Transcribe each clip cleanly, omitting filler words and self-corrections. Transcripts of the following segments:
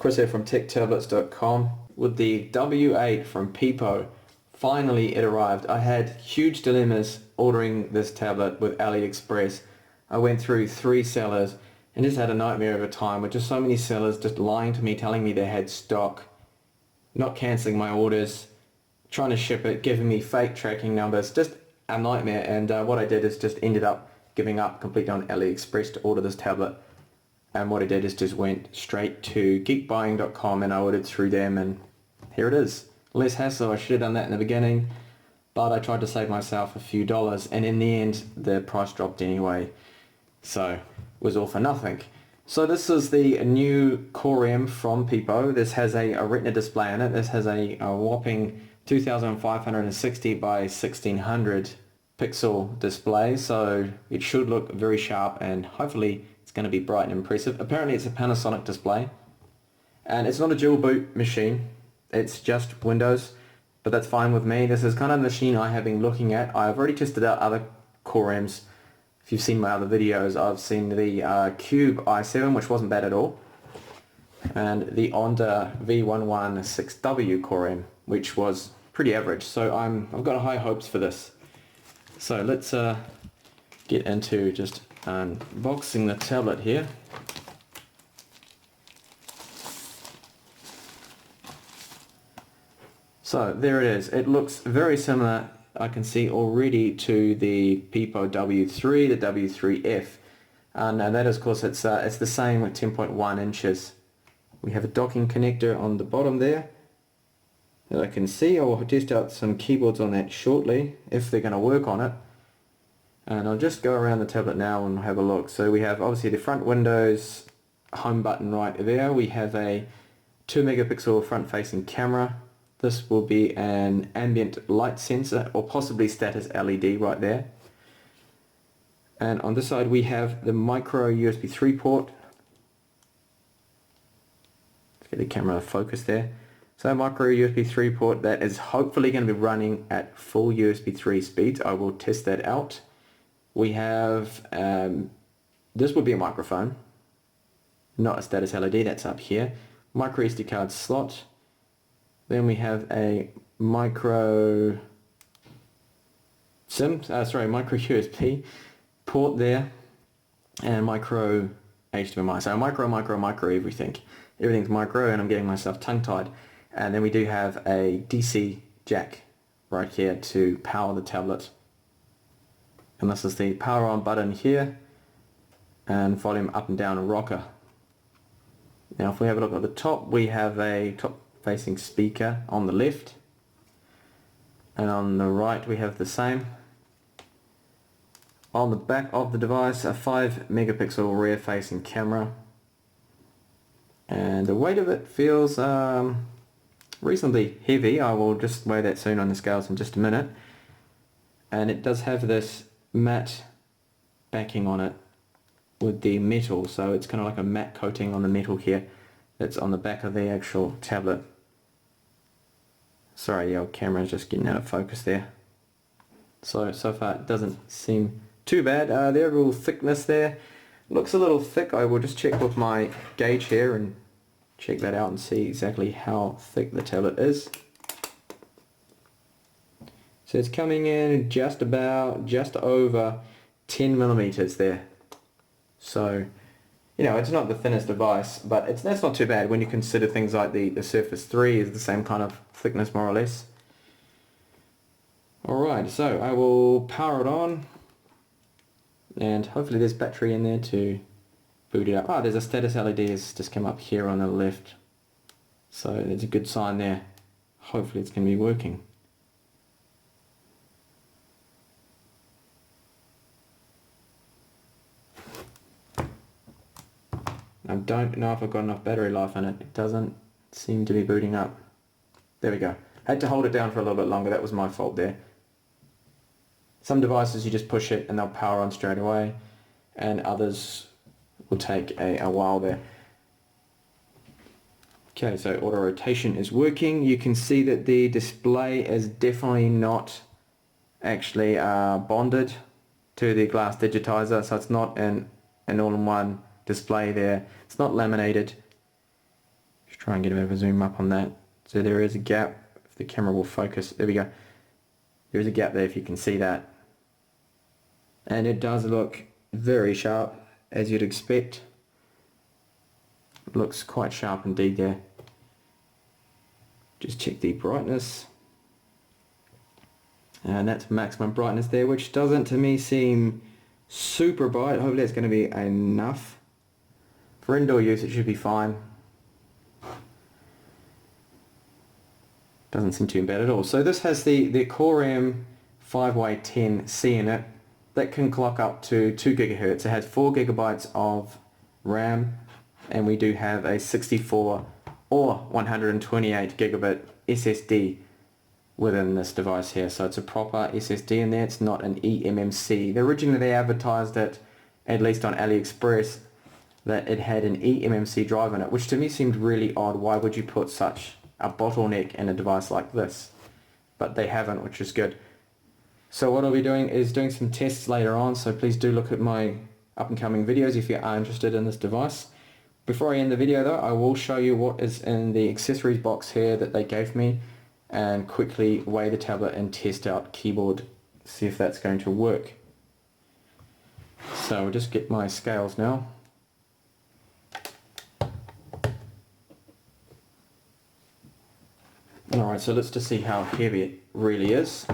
Chris here from techtablets.com. With the W8 from PiPo, finally it arrived. I had huge dilemmas ordering this tablet with AliExpress. I went through 3 sellers and just had a nightmare of a time with just so many sellers just lying to me, telling me they had stock, not cancelling my orders, trying to ship it, giving me fake tracking numbers, just a nightmare. And what I did is just ended up giving up completely on AliExpress to order this tablet. And what I did is just went straight to geekbuying.com and I ordered through them, and here it is. Less hassle. I should have done that in the beginning, but I tried to save myself a few dollars, and in the end the price dropped anyway, so it was all for nothing. So this is the new Core M from PiPo. This has a Retina display in it. This has a whopping 2560 by 1600 pixel display, so it should look very sharp and hopefully it's going to be bright and impressive. Apparently it's a Panasonic display, and it's not a dual boot machine, it's just Windows, but that's fine with me. This is kind of the machine I have been looking at. I've already tested out other Core M's. If you've seen my other videos, I've seen the Cube i7, which wasn't bad at all, and the Onda V116W Core M, which was pretty average. So I've got high hopes for this. So let's get into just unboxing the tablet here. So there it is. It looks very similar, I can see already, to the PiPo W3, the W3F, and that is, of course, it's the same with 10.1 inches. We have a docking connector on the bottom there that I can see. I will test out some keyboards on that shortly if they're going to work on it. And I'll just go around the tablet now and have a look. So we have obviously the front Windows home button right there. We have a 2 megapixel front facing camera. This will be an ambient light sensor or possibly status LED right there. And on this side we have the micro USB 3 port. Let's get the camera focus there. So micro USB 3 port that is hopefully going to be running at full USB 3 speeds. I will test that out. We have, this would be a microphone, not a status LED, that's up here. Micro SD card slot. Then we have a micro USB port there, and micro HDMI. So micro everything. Everything's micro, and I'm getting myself tongue-tied. And then we do have a DC jack right here to power the tablet. And this is the power on button here, and volume up and down a rocker. Now if we have a look at the top, we have a top facing speaker on the left, and on the right we have the same. On the back of the device, a 5 megapixel rear facing camera, and the weight of it feels reasonably heavy. I will just weigh that soon on the scales in just a minute. And it does have this matte backing on it with the metal, so it's kind of like a matte coating on the metal here that's on the back of the actual tablet. Sorry, the old camera's just getting out of focus there. So far it doesn't seem too bad. The overall thickness there looks a little thick. I will just check with my gauge here and check that out and see exactly how thick the tablet is. So it's coming in just over 10 millimeters there. So, you know, it's not the thinnest device, but that's not too bad when you consider things like the Surface 3 is the same kind of thickness more or less. Alright, so I will power it on, and hopefully there's battery in there to boot it up. Ah, there's a status LED has just come up here on the left, so there's a good sign there. Hopefully it's going to be working. I don't know if I've got enough battery life in it. It doesn't seem to be booting up. There we go. I had to hold it down for a little bit longer. That was my fault there. Some devices you just push it and they'll power on straight away, and others will take a while there. Okay, so auto rotation is working. You can see that the display is definitely not actually bonded to the glass digitizer, so it's not an all-in-one display there. It's not laminated. Just try and get a bit of a zoom up on that. So there is a gap. If the camera will focus, there we go. There is a gap there if you can see that. And it does look very sharp, as you'd expect. It looks quite sharp indeed there. Just check the brightness. And that's maximum brightness there, which doesn't to me seem super bright. Hopefully it's going to be enough. For indoor use it should be fine. Doesn't seem too bad at all. So this has the Core M 5Y10C in it. That can clock up to 2 gigahertz. It has 4 gigabytes of RAM, and we do have a 64 or 128 gigabit SSD within this device here. So it's a proper SSD in there. It's not an eMMC. Originally they advertised it, at least on AliExpress, that it had an eMMC drive in it, which to me seemed really odd. Why would you put such a bottleneck in a device like this? But they haven't, which is good. So what I'll be doing is doing some tests later on, so please do look at my up and coming videos if you are interested in this device. Before I end the video though, I will show you what is in the accessories box here that they gave me, and quickly weigh the tablet and test out keyboard, see if that's going to work. So I'll just get my scales now. Alright, so let's just see how heavy it really is.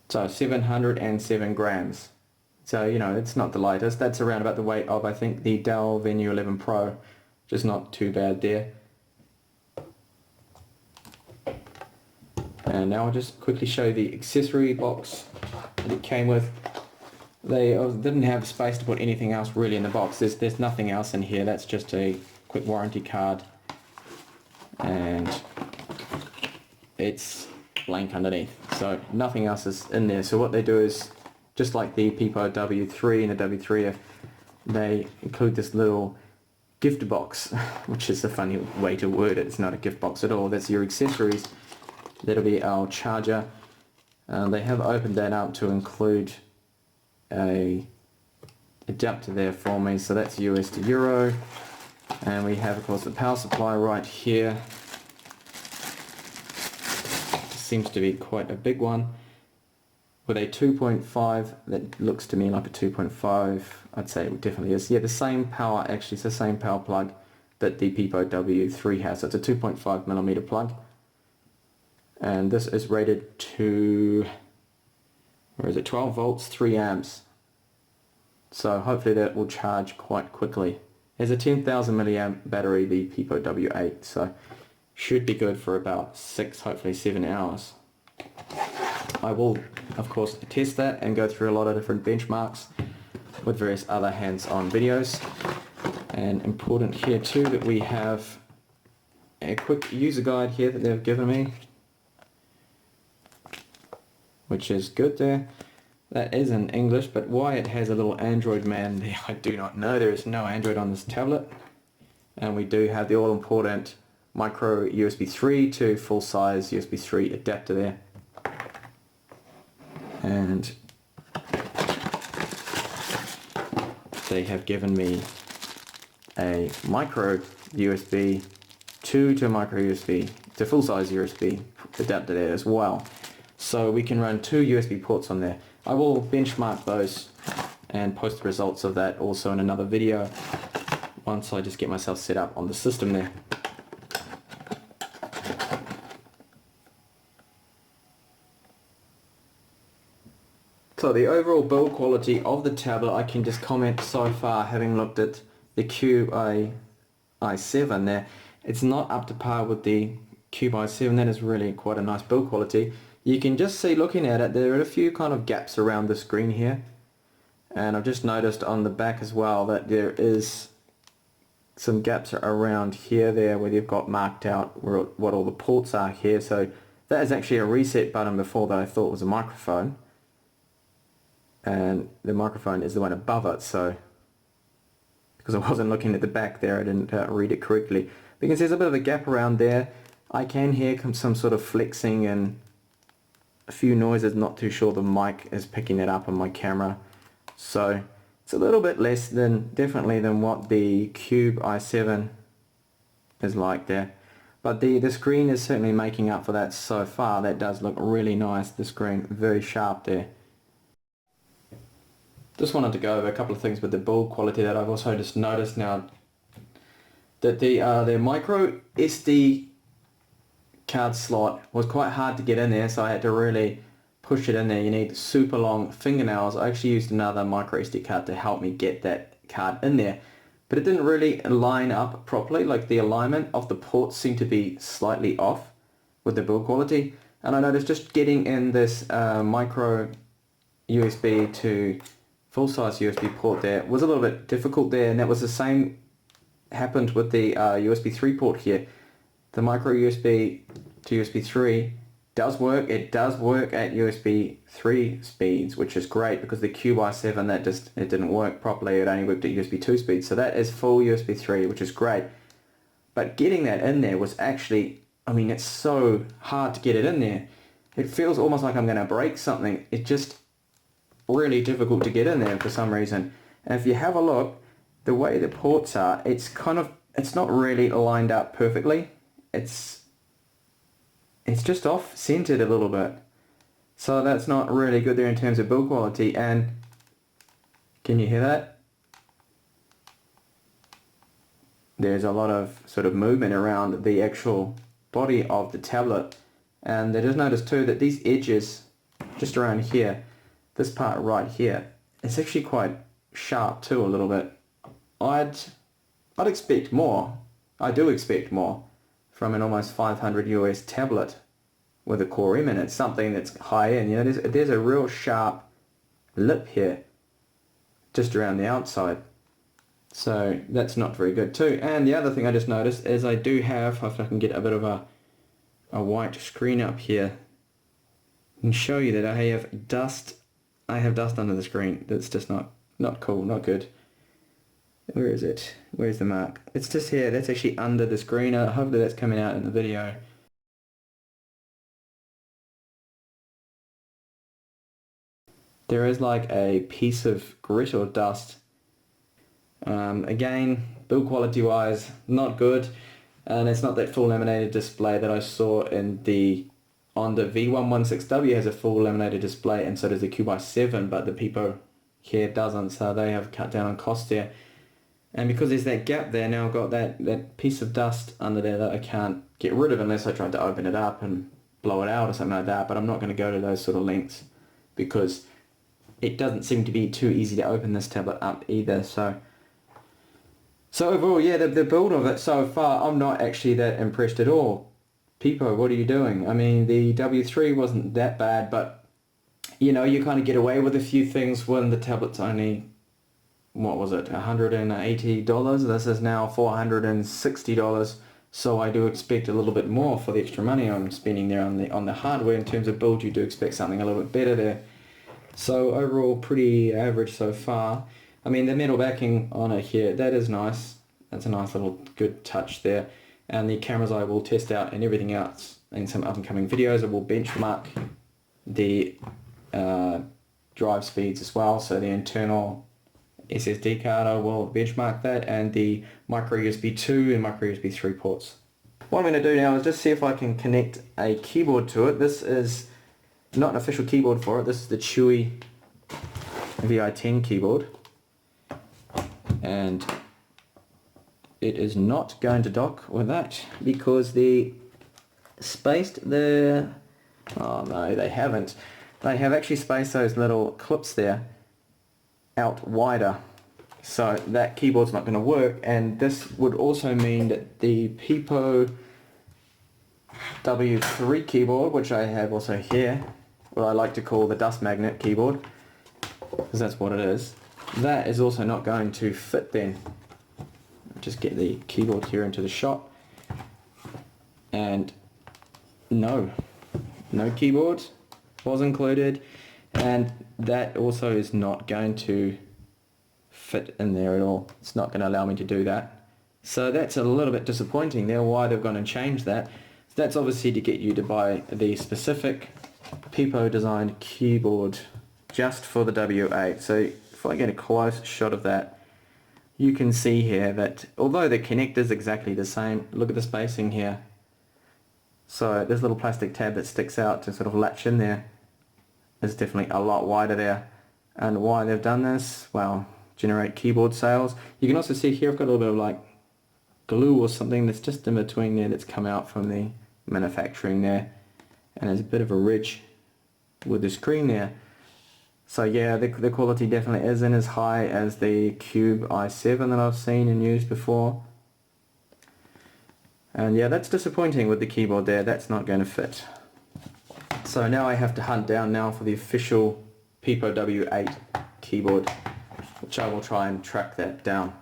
So 707 grams. So, you know, it's not the lightest. That's around about the weight of, I think, the Dell Venue 11 Pro. Just not too bad there. And now I'll just quickly show the accessory box that it came with. They didn't have space to put anything else really in the box. There's nothing else in here. That's just a quick warranty card. And it's blank underneath. So nothing else is in there. So what they do is, just like the PiPo W3 and the W3F, they include this little gift box, which is a funny way to word it. It's not a gift box at all. That's your accessories. That'll be our charger. They have opened that up to include a adapter there for me. So that's US to Euro. And we have, of course, the power supply right here. Seems to be quite a big one, with a 2.5 that looks to me like a 2.5. I'd say it definitely is. Yeah, the same power, actually it's the same power plug that the PiPo W3 has. So it's a 2.5 millimeter plug, and this is rated to, where is it, 12 volts 3 amps. So hopefully that will charge quite quickly. There's a 10,000 milliamp battery, the PiPo W8, so should be good for about 6, hopefully 7 hours. I will, of course, test that and go through a lot of different benchmarks with various other hands-on videos. And important here too that we have a quick user guide here that they've given me, which is good there. That is in English, but why it has a little Android man there, I do not know. There is no Android on this tablet. And we do have the all-important micro USB 3 to full-size USB 3 adapter there. And they have given me a micro USB 2 to micro USB to full-size USB adapter there as well. So we can run 2 USB ports on there. I will benchmark those and post the results of that also in another video once I just get myself set up on the system there. So the overall build quality of the tablet, I can just comment so far, having looked at the Cube i7 there, it's not up to par with the Cube i7. That is really quite a nice build quality. You can just see, looking at it, there are a few kind of gaps around the screen here, and I've just noticed on the back as well that there is some gaps around here there where you've got marked out what all the ports are here. So that is actually a reset button before that I thought was a microphone, and the microphone is the one above it. So because I wasn't looking at the back there, I didn't read it correctly. But you can see there's a bit of a gap around there. I can hear some sort of flexing and a few noises. Not too sure the mic is picking it up on my camera. So It's a little bit less than, definitely than what the Cube i7 is like there. But the screen is certainly making up for that so far. That does look really nice, the screen, very sharp there. Just wanted to go over a couple of things with the build quality that I've also just noticed now. That the micro SD card slot was quite hard to get in there, so I had to really push it in there. You need super long fingernails. I actually used another micro SD card to help me get that card in there. But it didn't really line up properly, like the alignment of the ports seemed to be slightly off with the build quality. And I noticed just getting in this micro USB to full-size USB port there was a little bit difficult there, and that was the same happened with the USB 3 port here. The micro USB to USB 3 does work. It does work at USB 3 speeds, which is great, because the Cube i7, it didn't work properly. It only worked at USB 2 speeds. So that is full USB 3, which is great. But getting that in there was actually, I mean, it's so hard to get it in there. It feels almost like I'm going to break something. It's just really difficult to get in there for some reason. And if you have a look, the way the ports are, it's not really lined up perfectly. It's just off-centered a little bit. So that's not really good there in terms of build quality. And can you hear that? There's a lot of sort of movement around the actual body of the tablet. And I just noticed too that these edges just around here, this part right here, it's actually quite sharp too a little bit. I'd expect more. I do expect more from an almost 500 US tablet with a Core M in it. Something that's high end. You know, there's a real sharp lip here just around the outside. So that's not very good too. And the other thing I just noticed is I do have, if I can get a bit of a white screen up here, I can show you that I have dust under the screen. That's just not cool, not good. Where is it? Where's the mark? It's just here. That's actually under the screen. Hopefully that's coming out in the video. There is like a piece of grit or dust. Again, build quality wise, not good. And it's not that full laminated display that I saw on the V116W has a full laminated display, and so does the Cube i7, but the PiPo here doesn't, so they have cut down on cost there. And because there's that gap there, now I've got that piece of dust under there that I can't get rid of unless I try to open it up and blow it out or something like that. But I'm not going to go to those sort of lengths because it doesn't seem to be too easy to open this tablet up either. So overall, yeah, the build of it so far, I'm not actually that impressed at all. PiPo, what are you doing? I mean, the W3 wasn't that bad, but you know, you kind of get away with a few things when the tablet's only, what was it, $180. This is now $460, so I do expect a little bit more for the extra money I'm spending there on the hardware. In terms of build, you do expect something a little bit better there. So overall, pretty average so far. I mean, the metal backing on it here, that is nice. That's a nice little good touch there. And the cameras I will test out and everything else in some upcoming videos. I will benchmark the drive speeds as well, so the internal SSD card, I will benchmark that, and the micro USB 2 and micro USB 3 ports. What I'm going to do now is just see if I can connect a keyboard to it. This is not an official keyboard for it. This is the Chewy VI10 keyboard, and it is not going to dock with that because oh no, they haven't. They have actually spaced those little clips there out wider, so that keyboard's not going to work. And this would also mean that the PiPo W8 keyboard, which I have also here, what I like to call the dust magnet keyboard, because that's what it is, that is also not going to fit then. Just get the keyboard here into the shot, and no keyboard was included, and that also is not going to fit in there at all. It's not going to allow me to do that, so that's a little bit disappointing there. Why they've gone and changed that, that's obviously to get you to buy the specific PiPo designed keyboard just for the W8. So if I get a close shot of that, you can see here that although the connector is exactly the same, look at the spacing here. So this little plastic tab that sticks out to sort of latch in there is definitely a lot wider there. And why they've done this, well, generate keyboard sales. You can also see here I've got a little bit of like glue or something that's just in between there that's come out from the manufacturing there, and there's a bit of a ridge with the screen there. So yeah, the quality definitely isn't as high as the Cube i7 that I've seen and used before. And yeah, that's disappointing with the keyboard there, that's not going to fit. So now I have to hunt down now for the official PiPo W8 keyboard, which I will try and track that down.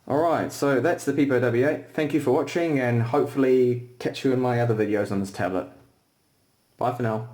Alright, so that's the PiPo W8. Thank you for watching, and hopefully catch you in my other videos on this tablet. Bye for now.